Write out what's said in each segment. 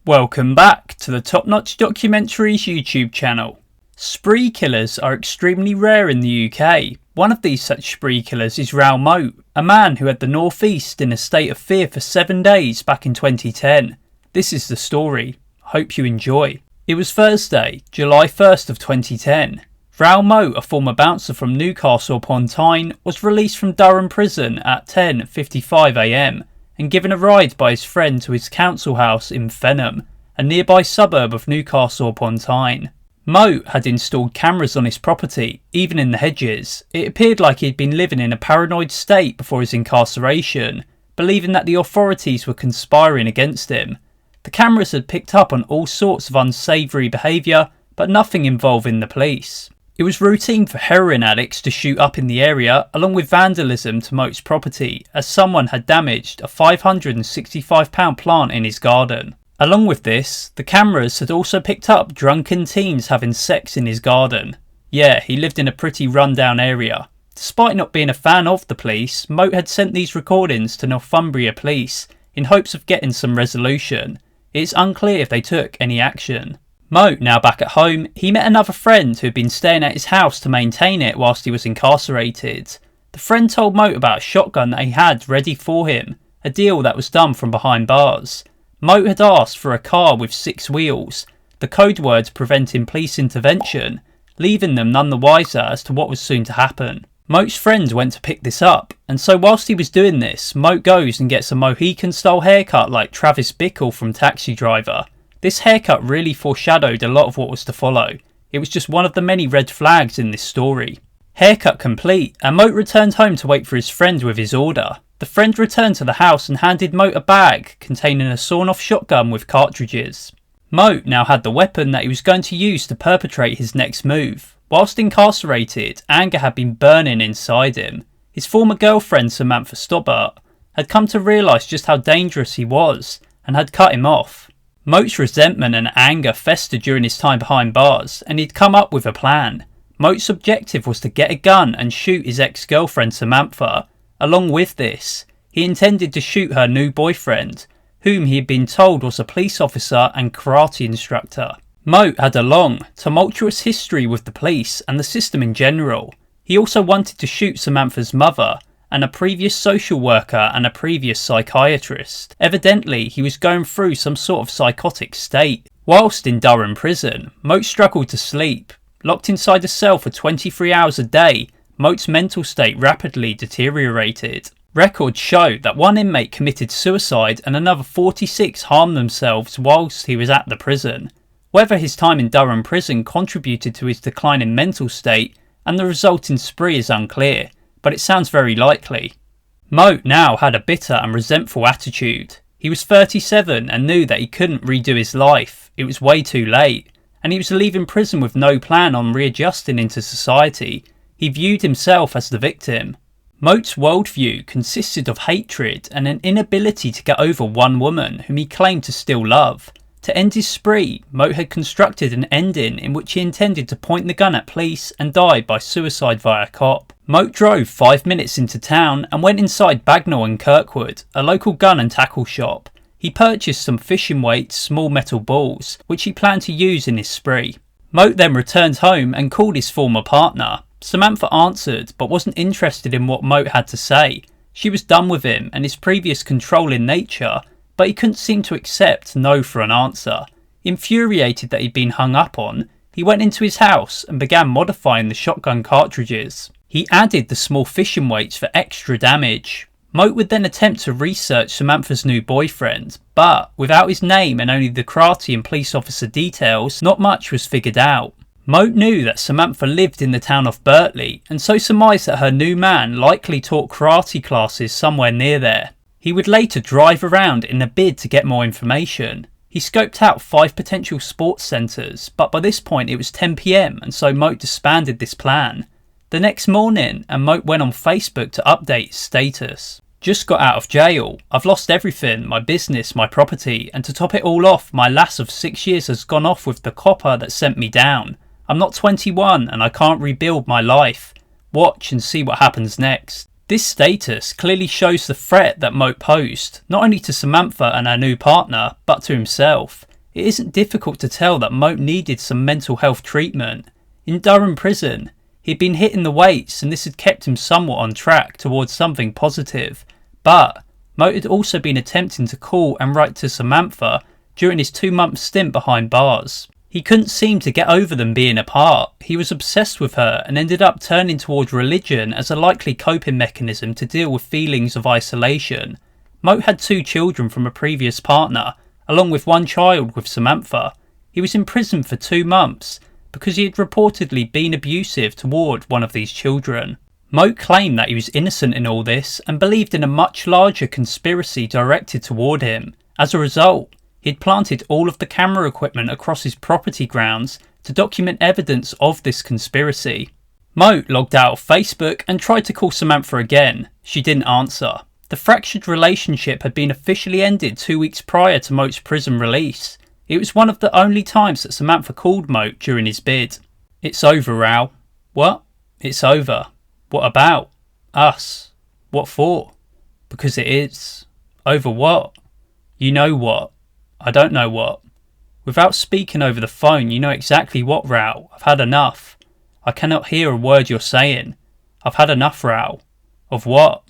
Welcome back to the Top Notch Documentaries YouTube channel. Spree killers are extremely rare in the UK. One of these such spree killers is Raoul Moat, a man who had the North East in a state of fear for 7 days back in 2010. This is the story. Hope you enjoy. It was Thursday, July 1st of 2010. Raoul Moat, a former bouncer from Newcastle upon Tyne, was released from Durham prison at 10:55 am and given a ride by his friend to his council house in Fenham, a nearby suburb of Newcastle upon Tyne. Moat had installed cameras on his property, even in the hedges. It appeared like he had been living in a paranoid state before his incarceration, believing that the authorities were conspiring against him. The cameras had picked up on all sorts of unsavoury behaviour, but nothing involving the police. It was routine for heroin addicts to shoot up in the area, along with vandalism to Moat's property, as someone had damaged a £565 plant in his garden. Along with this, the cameras had also picked up drunken teens having sex in his garden. Yeah, he lived in a pretty run-down area. Despite not being a fan of the police, Moat had sent these recordings to Northumbria Police in hopes of getting some resolution. It is unclear if they took any action. Moat, now back at home, he met another friend who had been staying at his house to maintain it whilst he was incarcerated. The friend told Moat about a shotgun that he had ready for him, a deal that was done from behind bars. Moat had asked for a car with 6 wheels, the code word preventing police intervention, leaving them none the wiser as to what was soon to happen. Moat's friend went to pick this up, and so whilst he was doing this, Moat goes and gets a Mohican style haircut like Travis Bickle from Taxi Driver. This haircut really foreshadowed a lot of what was to follow. It was just one of the many red flags in this story. Haircut complete, and Moat returned home to wait for his friend with his order. The friend returned to the house and handed Moat a bag containing a sawn-off shotgun with cartridges. Moat now had the weapon that he was going to use to perpetrate his next move. Whilst incarcerated, anger had been burning inside him. His former girlfriend Samantha Stobbart had come to realise just how dangerous he was and had cut him off. Moat's resentment and anger festered during his time behind bars, and he'd come up with a plan. Moat's objective was to get a gun and shoot his ex-girlfriend Samantha. Along with this, he intended to shoot her new boyfriend, whom he had been told was a police officer and karate instructor. Moat had a long, tumultuous history with the police and the system in general. He also wanted to shoot Samantha's mother, and a previous social worker and a previous psychiatrist. Evidently, he was going through some sort of psychotic state. Whilst in Durham prison, Moat struggled to sleep. Locked inside a cell for 23 hours a day, Moat's mental state rapidly deteriorated. Records show that one inmate committed suicide and another 46 harmed themselves whilst he was at the prison. Whether his time in Durham prison contributed to his decline in mental state and the resulting spree is unclear, but it sounds very likely. Moat now had a bitter and resentful attitude. He was 37 and knew that he couldn't redo his life. It was way too late, and he was leaving prison with no plan on readjusting into society. He viewed himself as the victim. Moat's worldview consisted of hatred and an inability to get over one woman whom he claimed to still love. To end his spree, Moat had constructed an ending in which he intended to point the gun at police and die by suicide via cop. Moat drove 5 minutes into town and went inside Bagnall and Kirkwood, a local gun and tackle shop. He purchased some fishing weights, small metal balls, which he planned to use in his spree. Moat then returned home and called his former partner. Samantha answered, but wasn't interested in what Moat had to say. She was done with him and his previous controlling nature, but he couldn't seem to accept no for an answer. Infuriated that he'd been hung up on, he went into his house and began modifying the shotgun cartridges. He added the small fishing weights for extra damage. Moat would then attempt to research Samantha's new boyfriend, but without his name and only the karate and police officer details, not much was figured out. Moat knew that Samantha lived in the town of Birtley, and so surmised that her new man likely taught karate classes somewhere near there. He would later drive around in a bid to get more information. He scoped out 5 potential sports centres, but by this point it was 10 PM and so Moat disbanded this plan. The next morning, and Moat went on Facebook to update his status. Just got out of jail. I've lost everything, my business, my property, and to top it all off, my lass of 6 years has gone off with the copper that sent me down. I'm not 21 and I can't rebuild my life. Watch and see what happens next. This status clearly shows the threat that Moat posed, not only to Samantha and her new partner, but to himself. It isn't difficult to tell that Moat needed some mental health treatment. In Durham prison, he'd been hitting the weights and this had kept him somewhat on track towards something positive. But Moat had also been attempting to call and write to Samantha during his 2-month stint behind bars. He couldn't seem to get over them being apart. He was obsessed with her and ended up turning towards religion as a likely coping mechanism to deal with feelings of isolation. Moat had 2 children from a previous partner, along with 1 child with Samantha. He was in prison for 2 months because he had reportedly been abusive toward one of these children. Moat claimed that he was innocent in all this and believed in a much larger conspiracy directed toward him. As a result, he had planted all of the camera equipment across his property grounds to document evidence of this conspiracy. Moat logged out of Facebook and tried to call Samantha again. She didn't answer. The fractured relationship had been officially ended 2 weeks prior to Moat's prison release. It was one of the only times that Samantha called Moat during his bid. "It's over, Raoul." "What?" "It's over." "What about?" "Us." "What for?" "Because it is." "Over what?" "You know what." "I don't know what." "Without speaking over the phone, you know exactly what, Raoul. I've had enough." "I cannot hear a word you're saying." "I've had enough, Raoul." "Of what?"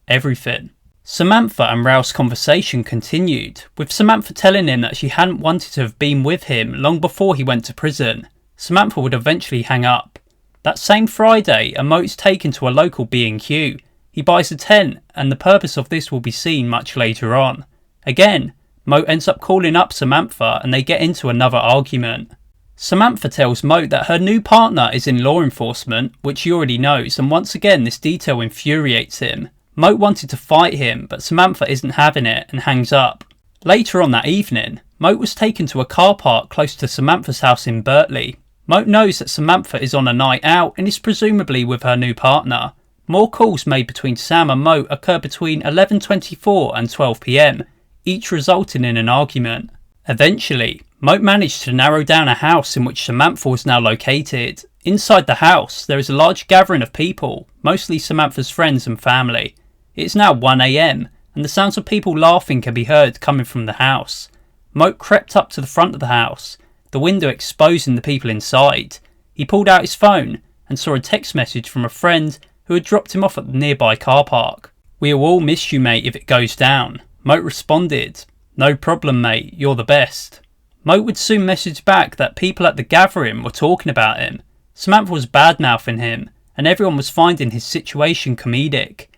"Everything." Samantha and Raoul's conversation continued, with Samantha telling him that she hadn't wanted to have been with him long before he went to prison. Samantha would eventually hang up. That same Friday, a Moat is taken to a local B&Q. He buys a tent, and the purpose of this will be seen much later on. Again, Moat ends up calling up Samantha and they get into another argument. Samantha tells Moat that her new partner is in law enforcement, which he already knows, and once again this detail infuriates him. Moat wanted to fight him, but Samantha isn't having it and hangs up. Later on that evening, Moat was taken to a car park close to Samantha's house in Berkeley. Moat knows that Samantha is on a night out and is presumably with her new partner. More calls made between Sam and Moat occur between 11:24 and 12 PM, each resulting in an argument. Eventually, Moat managed to narrow down a house in which Samantha was now located. Inside the house, there is a large gathering of people, mostly Samantha's friends and family. It is now 1 AM, and the sounds of people laughing can be heard coming from the house. Moat crept up to the front of the house, the window exposing the people inside. He pulled out his phone and saw a text message from a friend who had dropped him off at the nearby car park. "We'll all miss you, mate, if it goes down." Moat responded, "No problem, mate, you're the best." Moat would soon message back that people at the gathering were talking about him. Samantha was bad-mouthing him, and everyone was finding his situation comedic.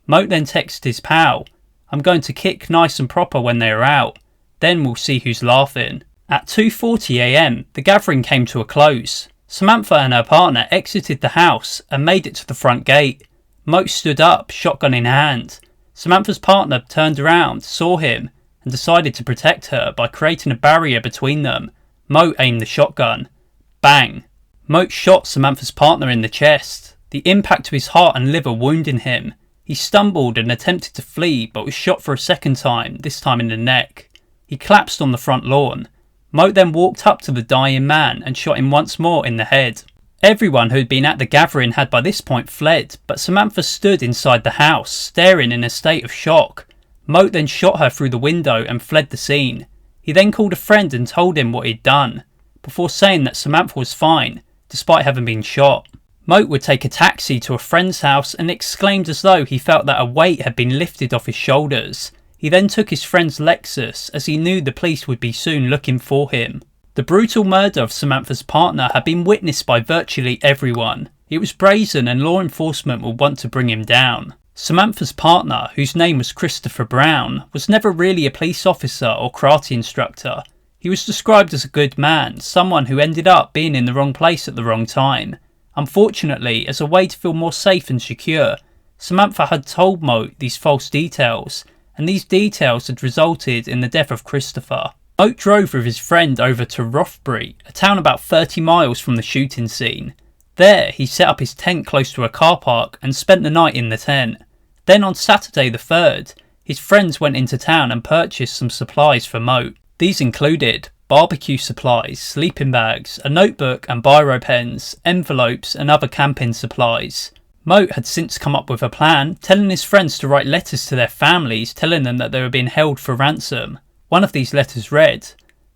Moat then texted his pal, "I'm going to kick nice and proper when they are out. Then we'll see who's laughing." At 2:40 AM, the gathering came to a close. Samantha and her partner exited the house and made it to the front gate. Moat stood up, shotgun in hand. Samantha's partner turned around, saw him, and decided to protect her by creating a barrier between them. Moat aimed the shotgun. Bang! Moat shot Samantha's partner in the chest, the impact to his heart and liver wounding him. He stumbled and attempted to flee, but was shot for a second time, this time in the neck. He collapsed on the front lawn. Moat then walked up to the dying man and shot him once more in the head. Everyone who had been at the gathering had by this point fled, but Samantha stood inside the house, staring in a state of shock. Moat then shot her through the window and fled the scene. He then called a friend and told him what he'd done, before saying that Samantha was fine, despite having been shot. Moat would take a taxi to a friend's house and exclaimed as though he felt that a weight had been lifted off his shoulders. He then took his friend's Lexus, as he knew the police would be soon looking for him. The brutal murder of Samantha's partner had been witnessed by virtually everyone. It was brazen and law enforcement would want to bring him down. Samantha's partner, whose name was Christopher Brown, was never really a police officer or karate instructor. He was described as a good man, someone who ended up being in the wrong place at the wrong time. Unfortunately, as a way to feel more safe and secure, Samantha had told Moat these false details, and these details had resulted in the death of Christopher. Moat drove with his friend over to Rothbury, a town about 30 miles from the shooting scene. There, he set up his tent close to a car park and spent the night in the tent. Then on Saturday the 3rd, his friends went into town and purchased some supplies for Moat. These included barbecue supplies, sleeping bags, a notebook and biro pens, envelopes and other camping supplies. Moat had since come up with a plan, telling his friends to write letters to their families telling them that they were being held for ransom. One of these letters read,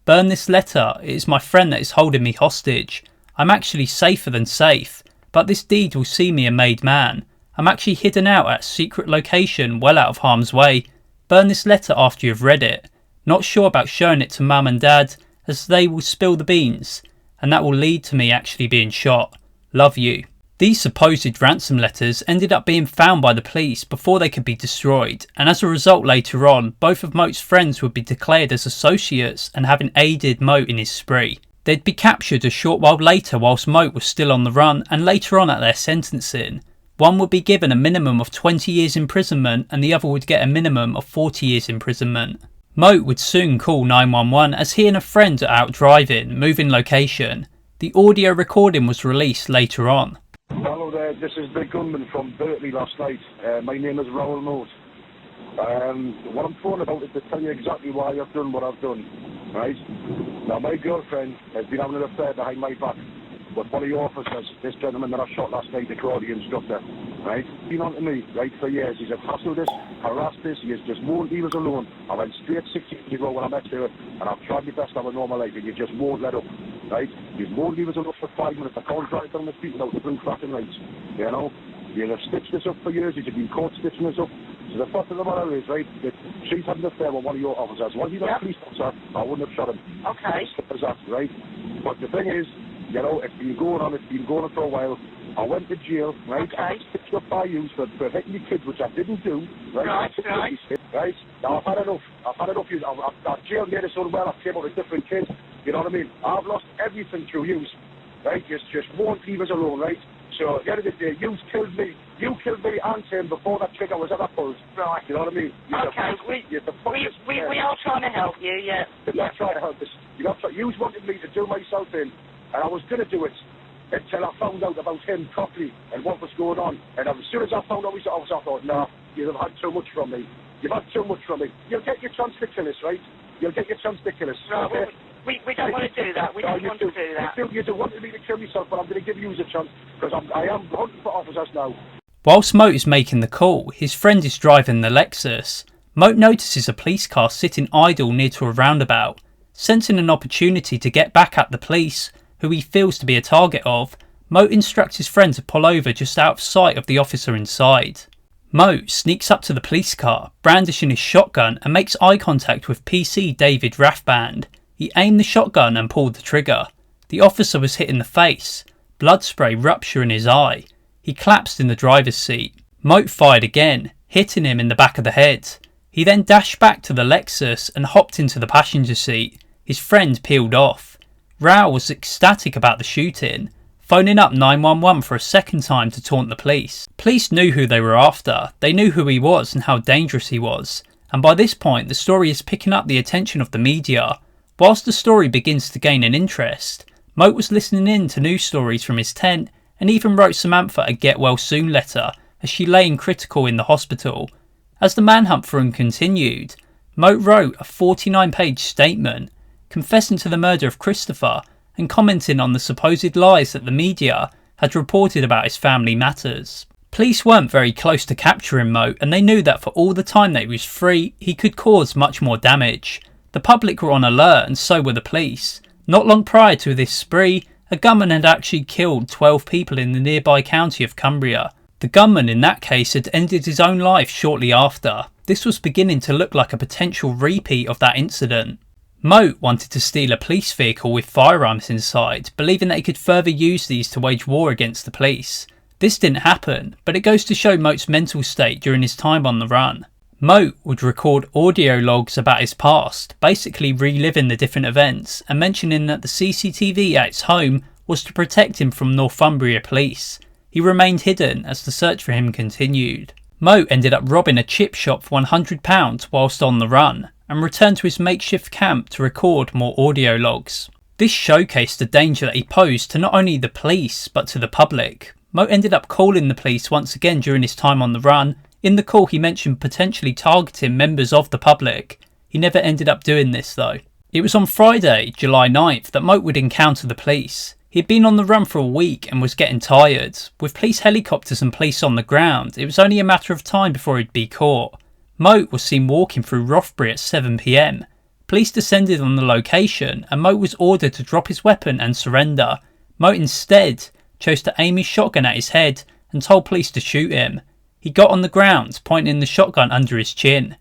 Burn this letter, it is my friend that is holding me hostage. I'm actually safer than safe, but this deed will see me a made man. I'm actually hidden out at a secret location well out of harm's way. Burn this letter after you have read it. Not sure about showing it to mum and dad, as they will spill the beans, and that will lead to me actually being shot. Love you. These supposed ransom letters ended up being found by the police before they could be destroyed, and as a result later on, both of Moat's friends would be declared as associates and having aided Moat in his spree. They'd be captured a short while later whilst Moat was still on the run, and later on at their sentencing. One would be given a minimum of 20 years imprisonment and the other would get a minimum of 40 years imprisonment. Moat would soon call 911 as he and a friend are out driving, moving location. The audio recording was released later on. Hello there, this is the gunman from Berkeley last night. My name is Raoul Moat. What I'm phoning about is to tell you exactly why I've done what I've done, right? Now, my girlfriend has been having an affair behind my back with one of the officers, this gentleman that I shot last night, the karate instructor, right? Been on to me, right, for years. He's hassled us, harassed us, he has just won't leave us alone. I went straight 6 years ago when I met her, and I've tried my best to have a normal life, and you just won't let up, right? You won't leave us alone for 5 minutes. I can't drive down the street without the blue flashing lights, you know? You have stitched us up for years, you've been caught stitching us up. So the fact of the matter is, right, that she's had an affair with one of your officers. Was he not a police officer, I wouldn't have shot him. Okay. As that, right? But the thing is, you know, it's been going on for a while. I went to jail, right? Okay. I was stitched up by you for hitting the kids, which I didn't do, right? Right? Now, I've had enough. I've jailed me so well, I've came out with different kids, you know what I mean? I've lost everything through you, right? Just won't leave us alone, right? So, at the end of the day, you killed me and him before that trigger was ever pulled. Right. You know what I mean? Okay, we are trying to help you, yeah. You're not trying to help us. You wanted me to do myself in, and I was going to do it until I found out about him properly and what was going on. And as soon as I found out I thought, no, you've had too much from me. You've had too much from me. You'll get your chance to kill us, right? You'll get your chance to kill us. No, okay? we don't want to do that. We don't want to do that. You do wanted me to kill myself, but I'm going to give you a chance because I am hunting for officers now. Whilst Moat is making the call, his friend is driving the Lexus. Moat notices a police car sitting idle near to a roundabout. Sensing an opportunity to get back at the police, who he feels to be a target of, Moat instructs his friend to pull over just out of sight of the officer inside. Moat sneaks up to the police car, brandishing his shotgun, and makes eye contact with PC David Rathband. He aimed the shotgun and pulled the trigger. The officer was hit in the face, blood spray rupturing his eye. He collapsed in the driver's seat. Moat fired again, hitting him in the back of the head. He then dashed back to the Lexus and hopped into the passenger seat. His friend peeled off. Raoul was ecstatic about the shooting, phoning up 911 for a second time to taunt the police. Police knew who they were after, they knew who he was and how dangerous he was, and by this point the story is picking up the attention of the media. Whilst the story begins to gain an interest, Moat was listening in to news stories from his tent and even wrote Samantha a get well soon letter as she lay in critical in the hospital. As the manhunt for him continued, Moat wrote a 49-page statement confessing to the murder of Christopher and commenting on the supposed lies that the media had reported about his family matters. Police weren't very close to capturing Moat, and they knew that for all the time that he was free, he could cause much more damage. The public were on alert and so were the police. Not long prior to this spree, a gunman had actually killed 12 people in the nearby county of Cumbria. The gunman in that case had ended his own life shortly after. This was beginning to look like a potential repeat of that incident. Moat wanted to steal a police vehicle with firearms inside, believing that he could further use these to wage war against the police. This didn't happen, but it goes to show Moat's mental state during his time on the run. Moat would record audio logs about his past, basically reliving the different events and mentioning that the CCTV at his home was to protect him from Northumbria police. He remained hidden as the search for him continued. Moat ended up robbing a chip shop for £100 whilst on the run, and returned to his makeshift camp to record more audio logs. This showcased the danger that he posed to not only the police but to the public. Moat ended up calling the police once again during his time on the run. In the call he mentioned potentially targeting members of the public. He never ended up doing this though. It was on Friday, July 9th that Moat would encounter the police. He had been on the run for a week and was getting tired. With police helicopters and police on the ground, it was only a matter of time before he'd be caught. Moat was seen walking through Rothbury at 7 PM. Police descended on the location and Moat was ordered to drop his weapon and surrender. Moat instead chose to aim his shotgun at his head and told police to shoot him. He got on the ground, pointing the shotgun under his chin.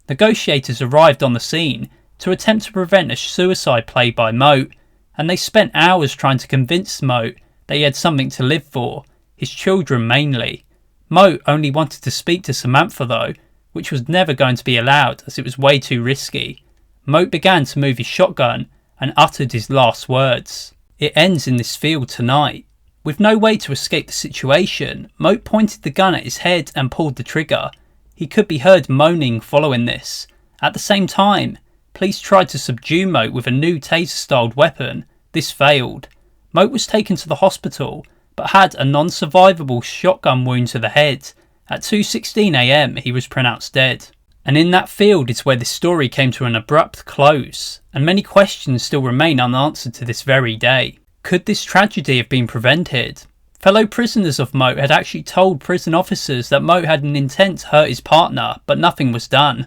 Negotiators arrived on the scene to attempt to prevent a suicide play by Moat, and they spent hours trying to convince Moat that he had something to live for, his children mainly. Moat only wanted to speak to Samantha though, which was never going to be allowed as it was way too risky. Moat began to move his shotgun and uttered his last words. It ends in this field tonight. With no way to escape the situation, Moat pointed the gun at his head and pulled the trigger. He could be heard moaning following this. At the same time, police tried to subdue Moat with a new taser-styled weapon. This failed. Moat was taken to the hospital, but had a non-survivable shotgun wound to the head. At 2:16 AM, he was pronounced dead. And in that field is where this story came to an abrupt close, and many questions still remain unanswered to this very day. Could this tragedy have been prevented? Fellow prisoners of Moat had actually told prison officers that Moat had an intent to hurt his partner, but nothing was done.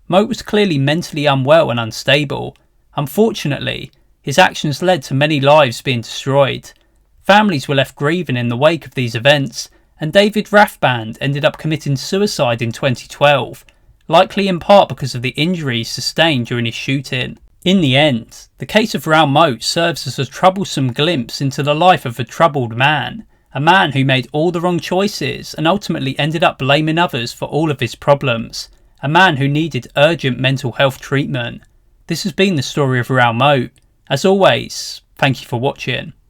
Moat was clearly mentally unwell and unstable. Unfortunately, his actions led to many lives being destroyed. Families were left grieving in the wake of these events, and David Rathband ended up committing suicide in 2012, likely in part because of the injuries sustained during his shooting. In the end, the case of Raoul Moat serves as a troublesome glimpse into the life of a troubled man, a man who made all the wrong choices and ultimately ended up blaming others for all of his problems, a man who needed urgent mental health treatment. This has been the story of Raoul Moat. As always, thank you for watching.